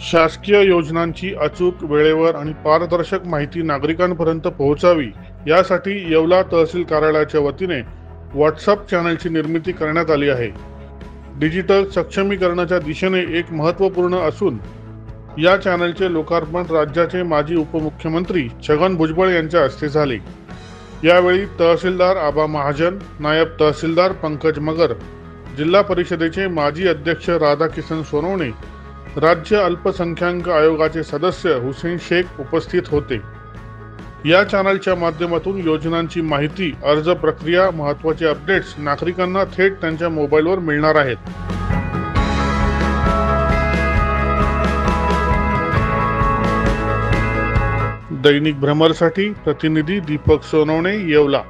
शासकीय योजनांची अचूक, वेळेवर आणि पारदर्शक माहिती नागरिकांपर्यंत पोहोचावी यासाठी येवला तहसील कार्यालयाच्या वतीने व्हॉट्सअप चॅनलची निर्मिती करण्यात आली आहे। डिजिटल सक्षमीकरणाच्या दिशेने एक महत्त्वपूर्ण असून या चॅनलचे लोकार्पण राज्याचे माजी उपमुख्यमंत्री छगन भुजबळ यांच्या हस्ते झाले। यावेळी तहसीलदार आबा महाजन, नायब तहसीलदार पंकज मगर, जिल्हा परिषदेचे माजी अध्यक्ष राधाकिशन सोनवणे, राज्य अल्पसंख्याक आयोगाचे सदस्य हुसेन शेख उपस्थित होते। या चॅनलच्या माध्यमातून योजनांची माहिती, अर्ज प्रक्रिया, महत्त्वाचे अपडेट्स नागरिकांना थेट त्यांच्या मोबाईलवर मिळणार आहेत। दैनिक भ्रमरसाठी प्रतिनिधी दीपक सोनवणे, येवला।